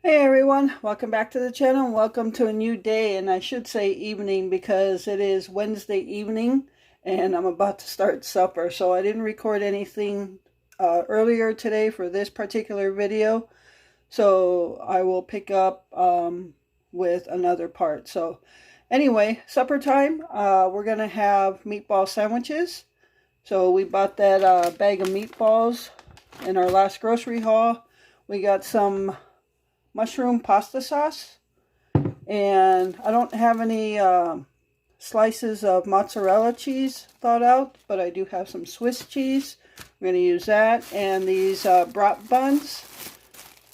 Hey everyone, welcome back to the channel. Welcome to a new day, and I should say evening because it is Wednesday evening and I'm about to start supper. So I didn't record anything earlier today for this particular video. So I will pick up with another part. So anyway, supper time. We're going to have meatball sandwiches. So we bought that bag of meatballs in our last grocery haul. We got some mushroom pasta sauce, and I don't have any slices of mozzarella cheese thawed out, but I do have some Swiss cheese. I'm going to use that, and these brat buns,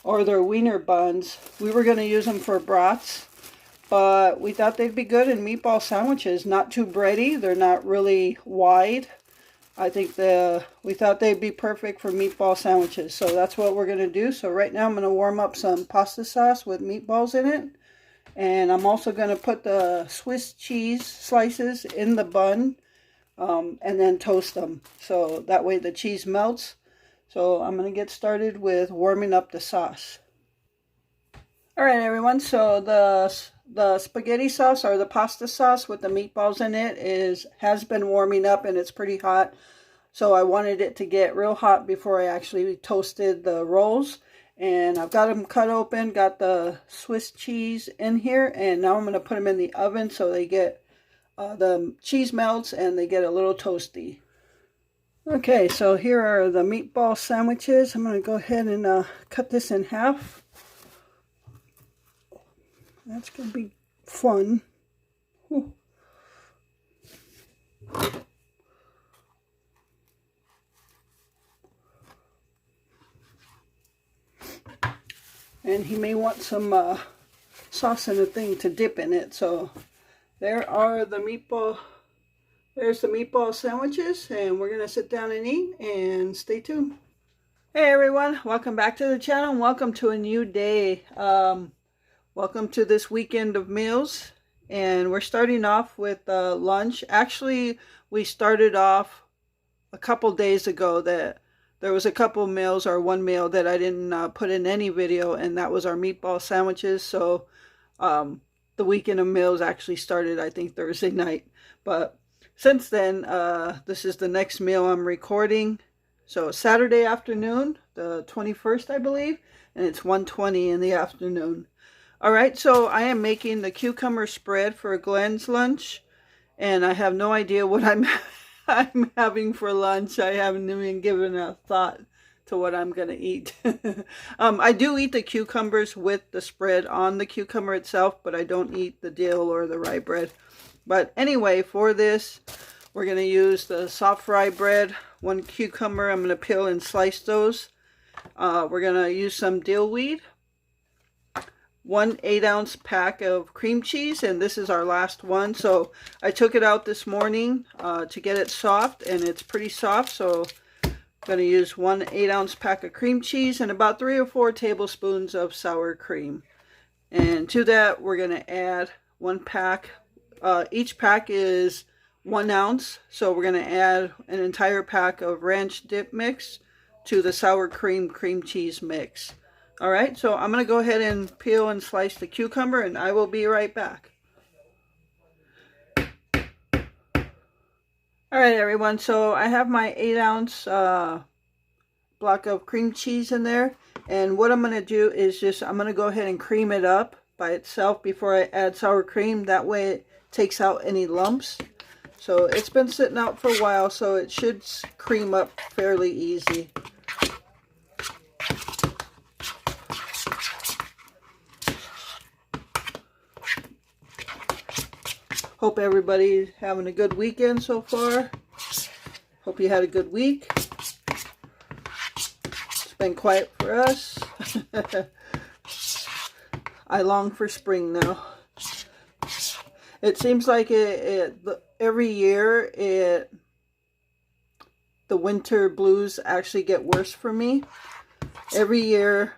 or they're wiener buns. We were going to use them for brats, but we thought they'd be good in meatball sandwiches. Not too bready, they're not really wide. I think we thought they'd be perfect for meatball sandwiches. So that's what we're going to do. So right now I'm going to warm up some pasta sauce with meatballs in it. And I'm also going to put the Swiss cheese slices in the bun and then toast them. So that way the cheese melts. So I'm going to get started with warming up the sauce. Alright everyone, so the spaghetti sauce or the pasta sauce with the meatballs in it has been warming up, and it's pretty hot. So I wanted it to get real hot before I actually toasted the rolls. And I've got them cut open, got the Swiss cheese in here, and now I'm going to put them in the oven so they get, the cheese melts and they get a little toasty. Okay, so here are the meatball sandwiches. I'm going to go ahead and cut this in half. That's going to be fun. Whew. And he may want some sauce in a thing to dip in it. So there are the meatball. There's the meatball sandwiches, and we're going to sit down and eat, and stay tuned. Hey everyone, welcome back to the channel. Welcome to a new day. Welcome to this weekend of meals, and we're starting off with lunch. Actually, we started off a couple days ago that there was a couple meals, or one meal that I didn't put in any video, and that was our meatball sandwiches. So the weekend of meals actually started, I think, Thursday night. But since then, this is the next meal I'm recording. So Saturday afternoon, the 21st, I believe, and it's 1:20 in the afternoon. Alright, so I am making the cucumber spread for Glenn's lunch, and I have no idea what I'm having for lunch. I haven't even given a thought to what I'm going to eat. I do eat the cucumbers with the spread on the cucumber itself, but I don't eat the dill or the rye bread. But anyway, for this, we're going to use the soft rye bread, one cucumber. I'm going to peel and slice those. We're going to use some dill weed. 1 8-ounce pack of cream cheese, and this is our last one. So I took it out this morning to get it soft, and it's pretty soft. So I'm going to use 1 8-ounce pack of cream cheese and about 3 or 4 tablespoons of sour cream. And to that, we're going to add 1 pack. Each pack is 1 ounce, so we're going to add an entire pack of ranch dip mix to the sour cream cheese mix. Alright, so I'm going to go ahead and peel and slice the cucumber, and I will be right back. Alright everyone, so I have my 8-ounce block of cream cheese in there, and what I'm going to do is I'm going to go ahead and cream it up by itself before I add sour cream. That way it takes out any lumps. So it's been sitting out for a while, so it should cream up fairly easy. Hope everybody's having a good weekend so far. Hope you had a good week. It's been quiet for us. I long for spring now. It seems like every year the winter blues actually get worse for me. Every year,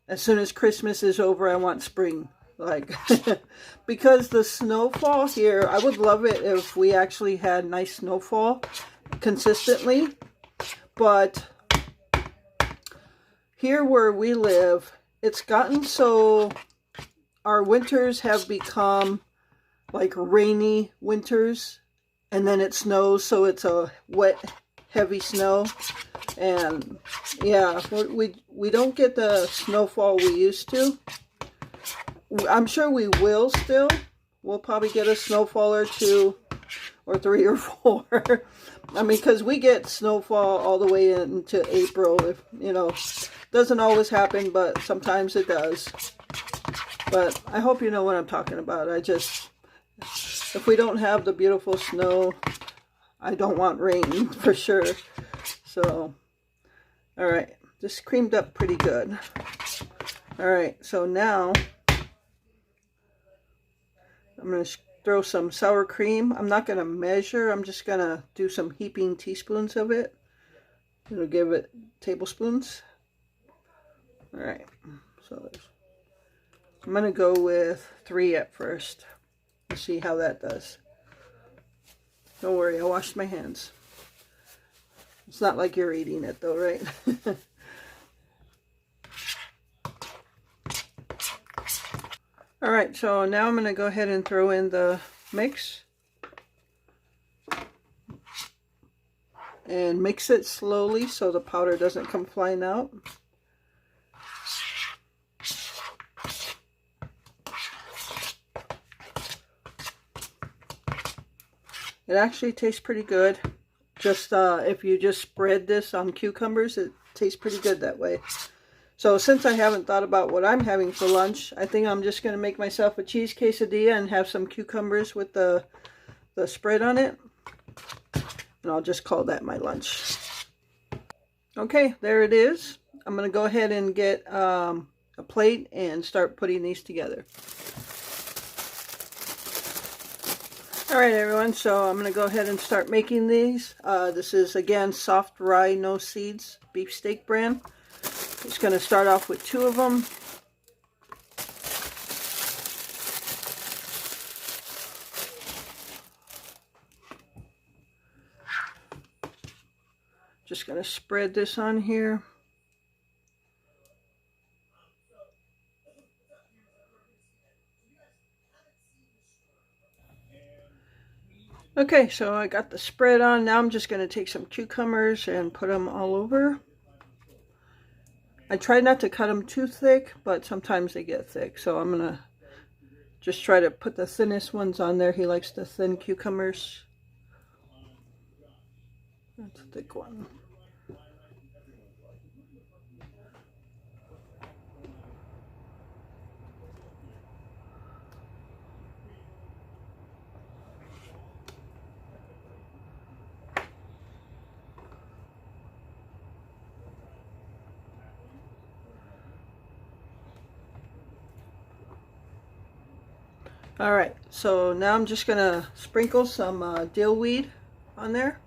as soon as Christmas is over, I want spring. Like, because the snowfall here, I would love it if we actually had nice snowfall consistently, but here where we live, it's gotten so our winters have become like rainy winters, and then it snows, so it's a wet, heavy snow. And yeah, we don't get the snowfall we used to. I'm sure we will still. We'll probably get a snowfall or two or three or four. I mean, because we get snowfall all the way into April. If you know, doesn't always happen, but sometimes it does. But I hope you know what I'm talking about. If we don't have the beautiful snow, I don't want rain for sure. So, all right, this creamed up pretty good. All right, so now I'm going to throw some sour cream. I'm not going to measure. I'm just going to do some heaping teaspoons of it. It'll give it tablespoons. All right, so I'm going to go with 3 at first. Let's see how that does. Don't worry, I washed my hands. It's not like you're eating it though, right? All right, so now I'm going to go ahead and throw in the mix. And mix it slowly so the powder doesn't come flying out. It actually tastes pretty good. Just if you just spread this on cucumbers, it tastes pretty good that way. So since I haven't thought about what I'm having for lunch, I think I'm just going to make myself a cheese quesadilla and have some cucumbers with the spread on it. And I'll just call that my lunch. Okay, there it is. I'm going to go ahead and get a plate and start putting these together. Alright everyone, so I'm going to go ahead and start making these. This is again soft rye, no seeds, beefsteak brand. Just going to start off with 2 of them. Just going to spread this on here. Okay, so I got the spread on. Now I'm just going to take some cucumbers and put them all over. I try not to cut them too thick, but sometimes they get thick. So I'm going to just try to put the thinnest ones on there. He likes the thin cucumbers. That's a thick one. Alright, so now I'm just going to sprinkle some dill weed on there.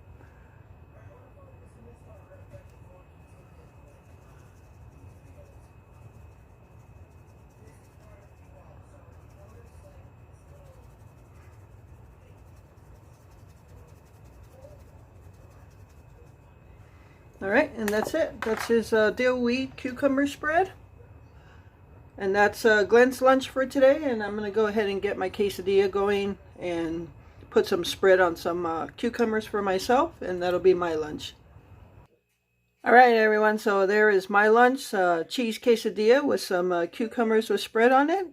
Alright, and that's it. That's his dill weed cucumber spread. And that's Glenn's lunch for today, and I'm going to go ahead and get my quesadilla going and put some spread on some cucumbers for myself, and that'll be my lunch. Alright everyone, so there is my lunch, cheese quesadilla with some cucumbers with spread on it.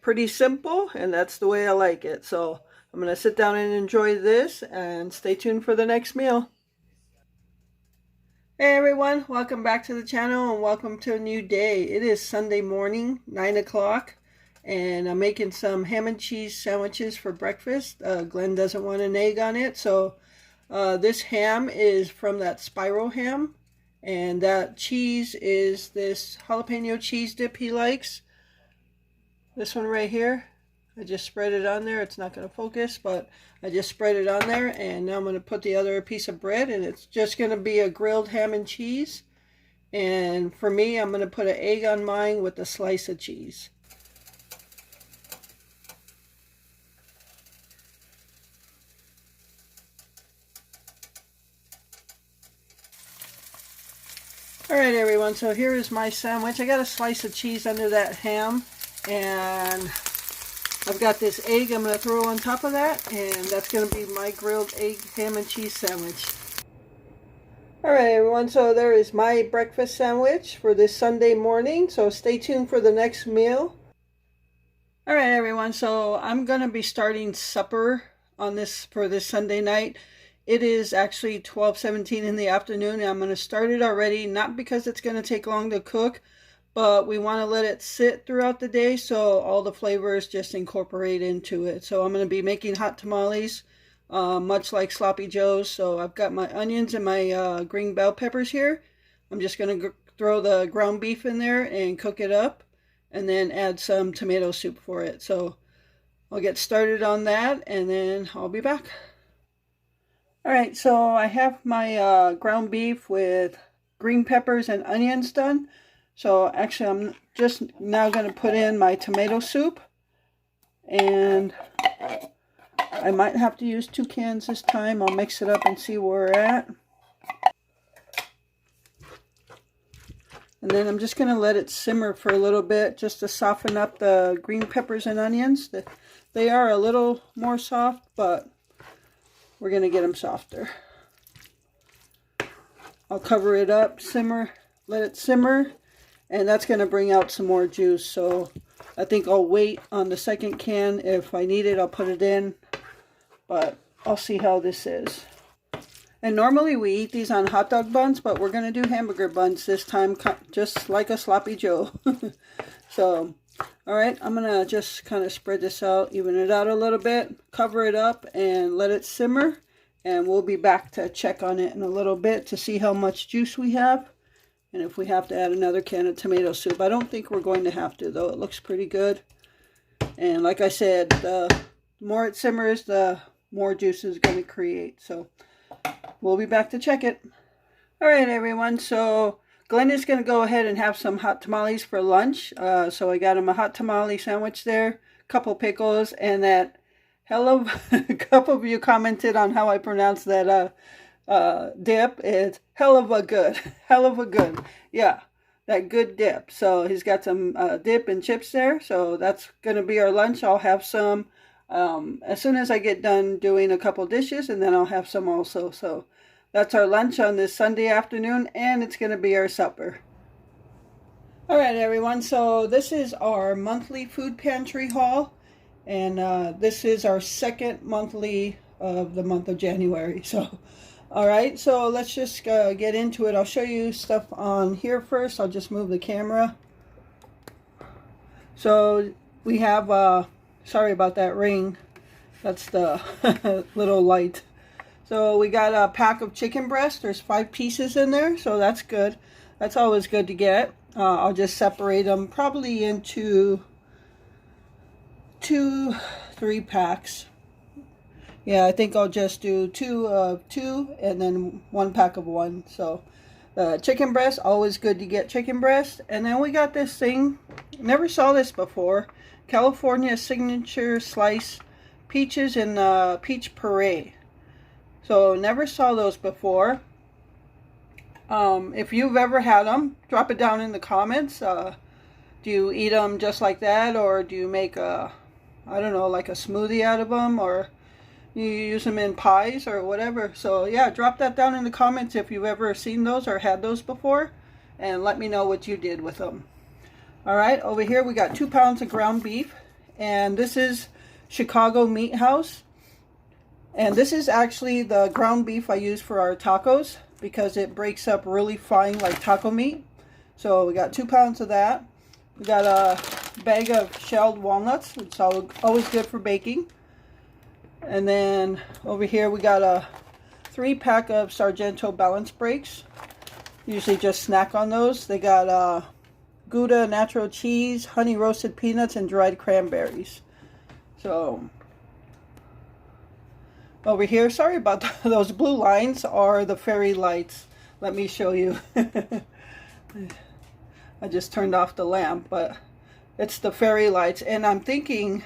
Pretty simple, and that's the way I like it. So I'm going to sit down and enjoy this, and stay tuned for the next meal. Hey everyone, welcome back to the channel and welcome to a new day. It is Sunday morning, 9 o'clock, and I'm making some ham and cheese sandwiches for breakfast. Glenn doesn't want an egg on it, so this ham is from that spiral ham, and that cheese is this jalapeno cheese dip he likes. This one right here. I just spread it on there. It's not going to focus, but I just spread it on there, and now I'm going to put the other piece of bread, and it's just going to be a grilled ham and cheese. And for me, I'm going to put an egg on mine with a slice of cheese. Alright everyone, so here is my sandwich. I got a slice of cheese under that ham, and I've got this egg I'm going to throw on top of that, and that's going to be my grilled egg, ham, and cheese sandwich. Alright everyone, so there is my breakfast sandwich for this Sunday morning, so stay tuned for the next meal. Alright everyone, so I'm going to be starting supper on this for this Sunday night. It is actually 12:17 in the afternoon, and I'm going to start it already, not because it's going to take long to cook, but we want to let it sit throughout the day so all the flavors just incorporate into it. So I'm going to be making hot tamales, much like Sloppy Joe's. So I've got my onions and my green bell peppers here. I'm just going to throw the ground beef in there and cook it up, and then add some tomato soup for it. So I'll get started on that, and then I'll be back. Alright, so I have my ground beef with green peppers and onions done. So actually I'm just now going to put in my tomato soup. And I might have to use 2 cans this time. I'll mix it up and see where we're at. And then I'm just going to let it simmer for a little bit just to soften up the green peppers and onions. They are a little more soft, but we're going to get them softer. I'll cover it up, simmer, let it simmer, and that's going to bring out some more juice. So I think I'll wait on the second can. If I need it, I'll put it in, but I'll see how this is. And normally we eat these on hot dog buns, but we're going to do hamburger buns this time, just like a Sloppy Joe. So, alright, I'm going to just kind of spread this out, even it out a little bit, cover it up, and let it simmer. And we'll be back to check on it in a little bit to see how much juice we have. And if we have to add another can of tomato soup. I don't think we're going to have to, though. It looks pretty good. And like I said, the more it simmers, the more juice is going to create. So we'll be back to check it. Alright everyone, so Glenn is going to go ahead and have some hot tamales for lunch. So I got him a hot tamale sandwich there, a couple pickles, and that a couple of you commented on how I pronounce that dip. It's hell of a good. Yeah, that good dip. So he's got some dip and chips there. So that's going to be our lunch. I'll have some as soon as I get done doing a couple dishes, and then I'll have some also. So that's our lunch on this Sunday afternoon, and it's going to be our supper. Alright everyone, so this is our monthly food pantry haul, and this is our second monthly of the month of January. So alright, so let's just get into it. I'll show you stuff on here first. I'll just move the camera. So we have sorry about that ring, that's the little light. So we got a pack of chicken breast. There's 5 pieces in there, so that's good. That's always good to get. I'll just separate them probably into 2-3 packs. Yeah, I think I'll just do 2 of 2 and then 1 pack of 1. So chicken breast, always good to get chicken breast. And then we got this thing, never saw this before, California Signature Slice Peaches and Peach Puree. So never saw those before. If you've ever had them, drop it down in the comments. Do you eat them just like that, or do you make I don't know, like a smoothie out of them, or you use them in pies or whatever? So yeah, drop that down in the comments if you've ever seen those or had those before, and let me know what you did with them. Alright, over here we got 2 pounds of ground beef, and this is Chicago Meat House. And this is actually the ground beef I use for our tacos because it breaks up really fine like taco meat. So we got 2 pounds of that. We got a bag of shelled walnuts. It's always good for baking. And then over here we got a 3-pack of Sargento balance breaks. Usually just snack on those. They got Gouda natural cheese, honey roasted peanuts, and dried cranberries. So over here, sorry about those blue lines, are the fairy lights. Let me show you. I just turned off the lamp, but it's the fairy lights. And I'm thinking,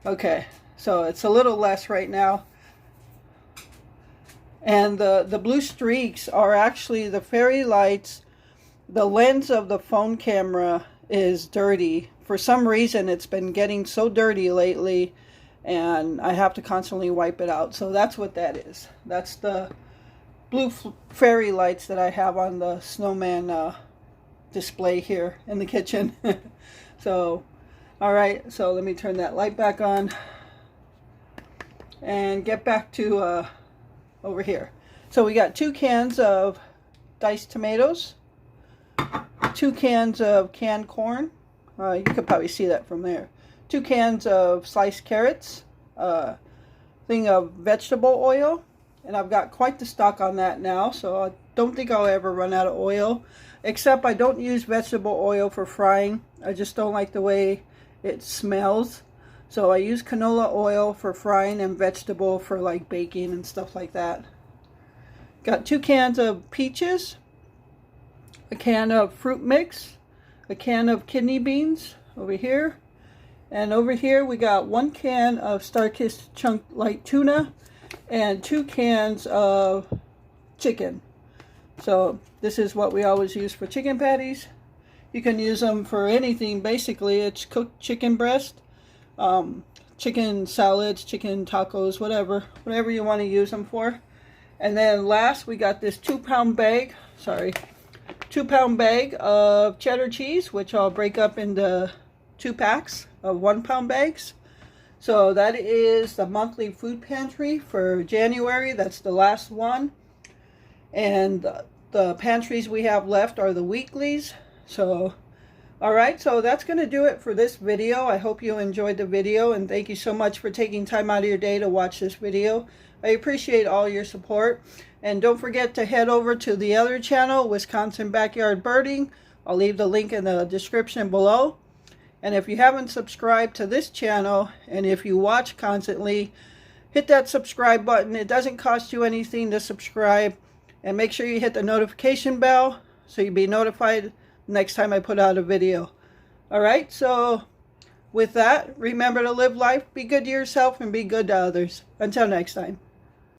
okay, so it's a little less right now. And the blue streaks are actually the fairy lights. The lens of the phone camera is dirty. For some reason, it's been getting so dirty lately, and I have to constantly wipe it out. So that's what that is. That's the blue fairy lights that I have on the snowman display here in the kitchen. So, all right, so let me turn that light back on and get back to over here. So we got 2 cans of diced tomatoes, 2 cans of canned corn. You could probably see that from there. 2 cans of sliced carrots, thing of vegetable oil, and I've got quite the stock on that now, so I don't think I'll ever run out of oil, except I don't use vegetable oil for frying. I just don't like the way it smells. So I use canola oil for frying and vegetable for like baking and stuff like that. Got 2 cans of peaches, a can of fruit mix, a can of kidney beans over here. And over here we got 1 can of Star-Kissed Chunk Light Tuna and 2 cans of chicken. So this is what we always use for chicken patties. You can use them for anything basically. It's cooked chicken breast, chicken salads, chicken tacos, whatever you want to use them for. And then last we got this 2-pound bag, 2-pound bag of cheddar cheese, which I'll break up into 2 packs of 1-pound bags. So that is the monthly food pantry for January. That's the last one. And the pantries we have left are the weeklies. So, alright, so that's going to do it for this video. I hope you enjoyed the video, and thank you so much for taking time out of your day to watch this video. I appreciate all your support. And don't forget to head over to the other channel, Wisconsin Backyard Birding. I'll leave the link in the description below. And if you haven't subscribed to this channel, and if you watch constantly, hit that subscribe button. It doesn't cost you anything to subscribe. And make sure you hit the notification bell so you'll be notified next time I put out a video. Alright, so with that, remember to live life, be good to yourself, and be good to others. Until next time.